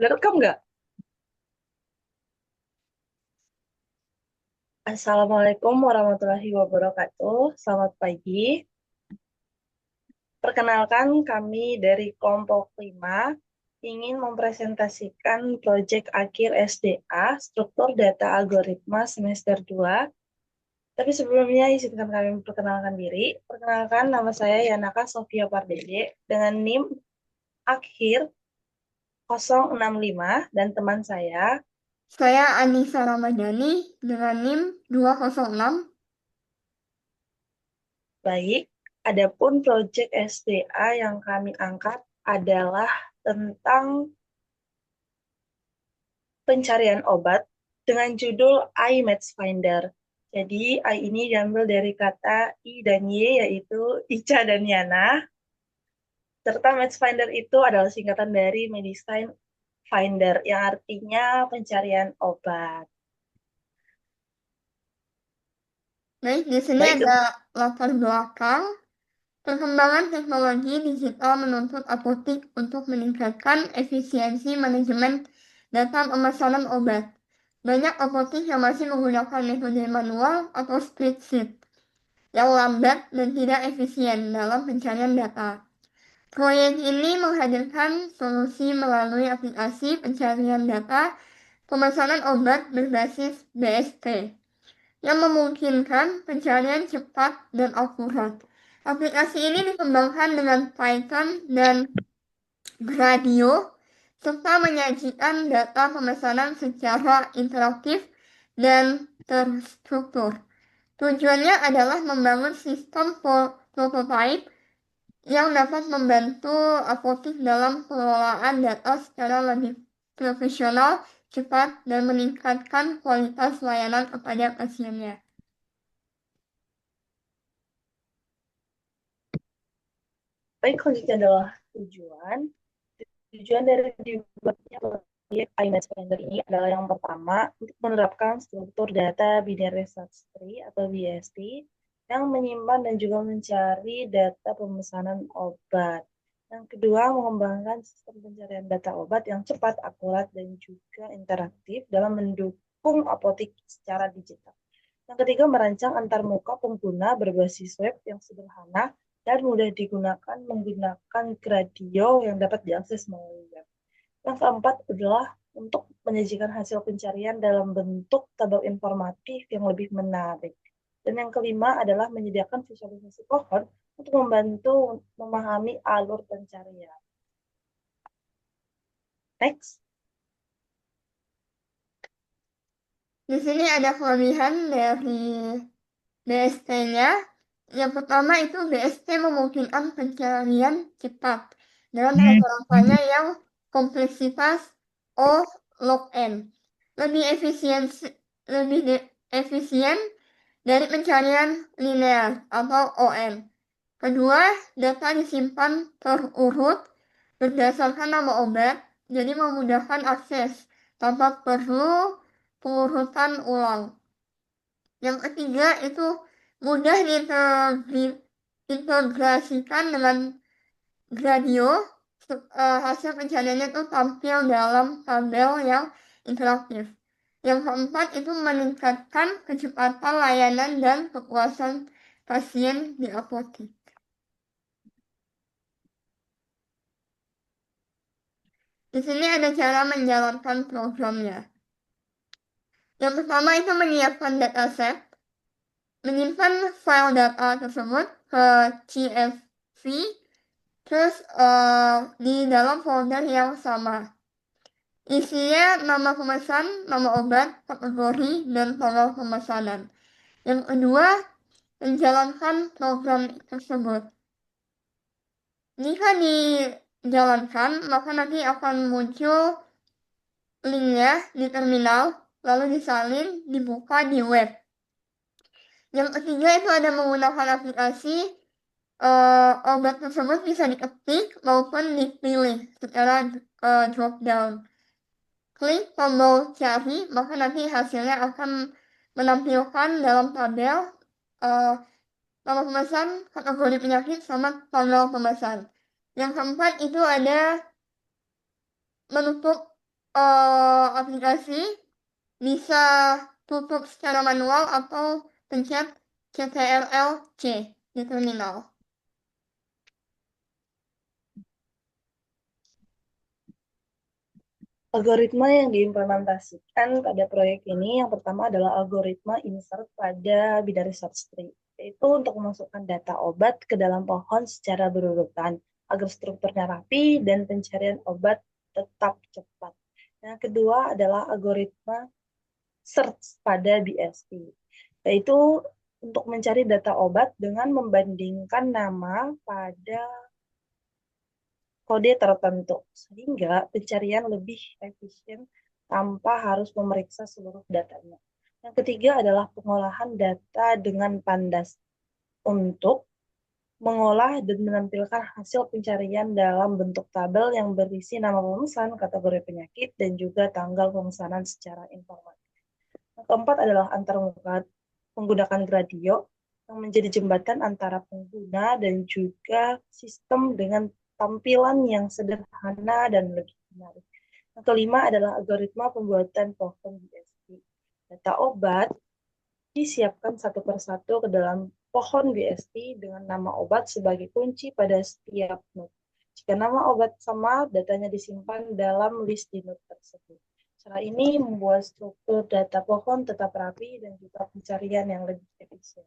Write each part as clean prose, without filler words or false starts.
Udah rekam nggak? Assalamualaikum warahmatullahi wabarakatuh. Selamat pagi. Perkenalkan kami dari kelompok 5 ingin mempresentasikan proyek akhir SDA, Struktur Data Algoritma semester 2. Tapi sebelumnya izinkan kami memperkenalkan diri. Perkenalkan nama saya Yanaka Sofia Pardede dengan NIM akhir 065 dan teman saya. Saya Anissa Ramadhani dengan NIM 206. Baik, adapun proyek SDA yang kami angkat adalah tentang pencarian obat dengan judul iMatch Finder. Jadi, I ini diambil dari kata I dan Y, yaitu Ica dan Yana. Serta Match Finder itu adalah singkatan dari Medicine Finder, yang artinya pencarian obat. Baik, di sini Baik, ada latar belakang. Perkembangan teknologi digital menuntut apotik untuk meningkatkan efisiensi manajemen data pemesanan obat. Banyak apotik yang masih menggunakan metode manual atau spreadsheet yang lambat dan tidak efisien dalam pencarian data. Proyek ini menghadirkan solusi melalui aplikasi pencarian data pemesanan obat berbasis BST yang memungkinkan pencarian cepat dan akurat. Aplikasi ini dikembangkan dengan Python dan Gradio serta menyajikan data pemesanan secara interaktif dan terstruktur. Tujuannya adalah membangun sistem prototype yang dapat membantu apotik dalam pengelolaan data secara lebih profesional, cepat, dan meningkatkan kualitas layanan kepada pasiennya. baik selanjutnya adalah tujuan. Tujuan dari dibuatnya proyek iMatch Finder ini adalah yang pertama, untuk menerapkan struktur data binary search tree atau BST yang menyimpan dan juga mencari data pemesanan obat. Yang kedua, mengembangkan sistem pencarian data obat yang cepat, akurat, dan juga interaktif dalam mendukung apotik secara digital. Yang ketiga, merancang antarmuka pengguna berbasis web yang sederhana dan mudah digunakan menggunakan Gradio yang dapat diakses melalui web. Yang keempat adalah untuk menyajikan hasil pencarian dalam bentuk tabel informatif yang lebih menarik. Dan yang kelima adalah menyediakan visualisasi pohon untuk membantu memahami alur pencarian. Next. Di sini ada kelebihan dari BST-nya. Yang pertama itu BST memungkinkan pencarian cepat dengan rangka-rangkanya yang kompleksitas O log n. Lebih efisiensi, lebih efisien dari pencarian linear atau ON. Kedua, data disimpan terurut berdasarkan nama obat, jadi memudahkan akses tanpa perlu pengurutan ulang. Yang ketiga itu mudah diintegrasikan dengan Gradio. Hasil pencariannya itu tampil dalam tabel yang interaktif. Yang keempat itu meningkatkan kecepatan layanan dan kepuasan pasien di apotek. Di sini ada cara menjalankan programnya. Yang pertama itu menyiapkan dataset, menyimpan file data tersebut ke CSV, terus di dalam folder yang sama. Isinya nama pemesan, nama obat, kategori, dan tanggal pemesanan. Yang kedua, menjalankan program tersebut. Jika dijalankan, maka nanti akan muncul linknya di terminal, lalu disalin, dibuka di web. Yang ketiga itu ada menggunakan aplikasi, obat tersebut bisa diketik maupun dipilih secara drop down. Klik tombol cari, maka nanti hasilnya akan menampilkan dalam tabel uh, nama pemesan, kategori penyakit, sama tanggal pemesan. Yang keempat itu ada menutup aplikasi bisa tutup secara manual atau pencet CTRL-C di terminal. Algoritma yang diimplementasikan pada proyek ini yang pertama adalah algoritma insert pada binary search tree, yaitu untuk memasukkan data obat ke dalam pohon secara berurutan agar strukturnya rapi dan pencarian obat tetap cepat. Yang kedua adalah algoritma search pada BST, yaitu untuk mencari data obat dengan membandingkan nama pada kode tertentu, sehingga pencarian lebih efisien tanpa harus memeriksa seluruh datanya. Yang ketiga adalah pengolahan data dengan pandas untuk mengolah dan menampilkan hasil pencarian dalam bentuk tabel yang berisi nama pemesan, kategori penyakit, dan juga tanggal pemesanan secara informatif. Yang keempat adalah antarmuka menggunakan gradio yang menjadi jembatan antara pengguna dan juga sistem dengan tampilan yang sederhana dan lebih menarik. Yang kelima adalah algoritma pembuatan pohon BST. Data obat disiapkan satu persatu ke dalam pohon BST dengan nama obat sebagai kunci pada setiap node. Jika nama obat sama, datanya disimpan dalam list di node tersebut. Cara ini membuat struktur data pohon tetap rapi dan juga pencarian yang lebih efisien.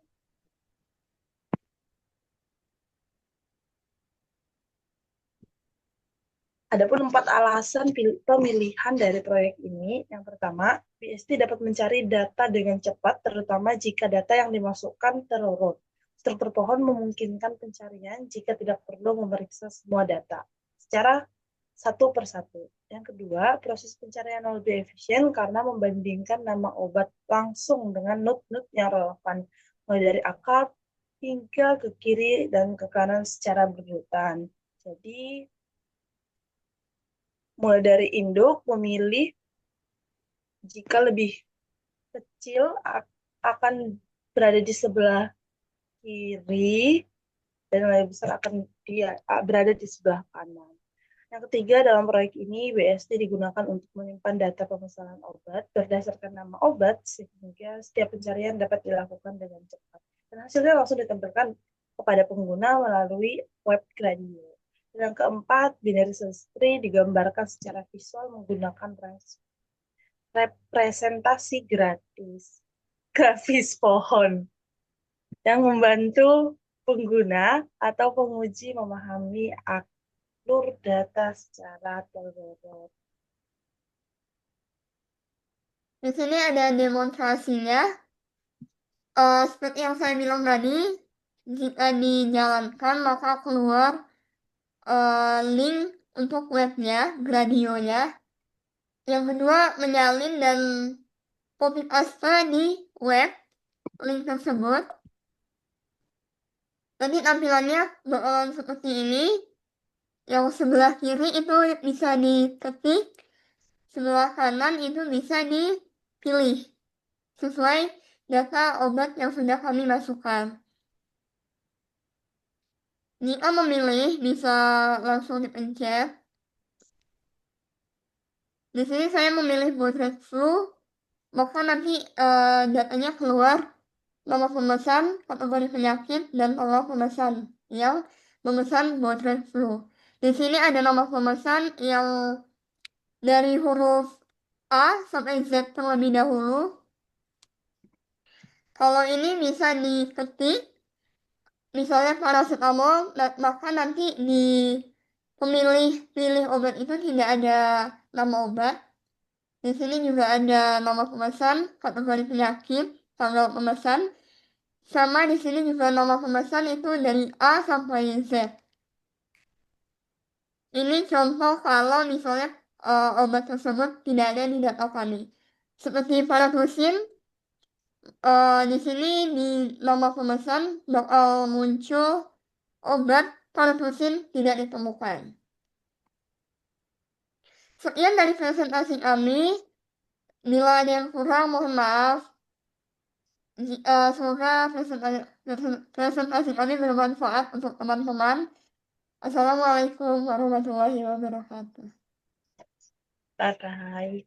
Adapun 4 alasan pemilihan dari proyek ini. Yang pertama, BST dapat mencari data dengan cepat, terutama jika data yang dimasukkan terurut. Struktur pohon memungkinkan pencarian jika tidak perlu memeriksa semua data secara satu persatu. Yang kedua, proses pencarian lebih efisien karena membandingkan nama obat langsung dengan node-node yang relevan, mulai dari akar hingga ke kiri dan ke kanan secara berurutan. Jadi, mulai dari induk memilih jika lebih kecil akan berada di sebelah kiri dan lebih besar akan berada di sebelah kanan. Yang ketiga, dalam proyek ini BST digunakan untuk menyimpan data pemesanan obat berdasarkan nama obat sehingga setiap pencarian dapat dilakukan dengan cepat. Dan hasilnya langsung ditampilkan kepada pengguna melalui web Gradio. Yang keempat, binary search tree digambarkan secara visual menggunakan representasi grafis pohon yang membantu pengguna atau penguji memahami alur data secara terurut. Di sini ada demonstrasinya. Seperti yang saya bilang tadi, jika dijalankan maka keluar link untuk webnya, Gradionya. Yang kedua, menyalin dan copy paste di web link tersebut. Nanti tampilannya bakalan seperti ini. Yang sebelah kiri itu bisa diketik, sebelah kanan itu bisa dipilih sesuai data obat yang sudah kami masukkan. Jika memilih, bisa langsung dipencet. Di sini saya memilih Botret Flu, maka nanti datanya keluar nama pemesan, kategori penyakit, dan tanggal pemesan yang memesan Botret Flu. Di sini ada nama pemesan yang dari huruf A sampai Z terlebih dahulu. Kalau ini bisa diketik, misalnya paracetamol, maka nanti di pilih obat itu tidak ada nama obat. Di sini juga ada nama pemesan, kategori penyakit, tanggal pemesan. Sama di sini juga nama pemesan itu dari A sampai Z. Ini contoh kalau misalnya obat tersebut tidak ada di data kami. Seperti paratusin, di sini di nama pemesan bakal muncul obat paratusin tidak ditemukan. Sekian dari presentasi kami. Bila ada yang kurang, mohon maaf. Semoga presentasi kami bermanfaat untuk teman-teman. Assalamualaikum warahmatullahi wabarakatuh. Bye-bye.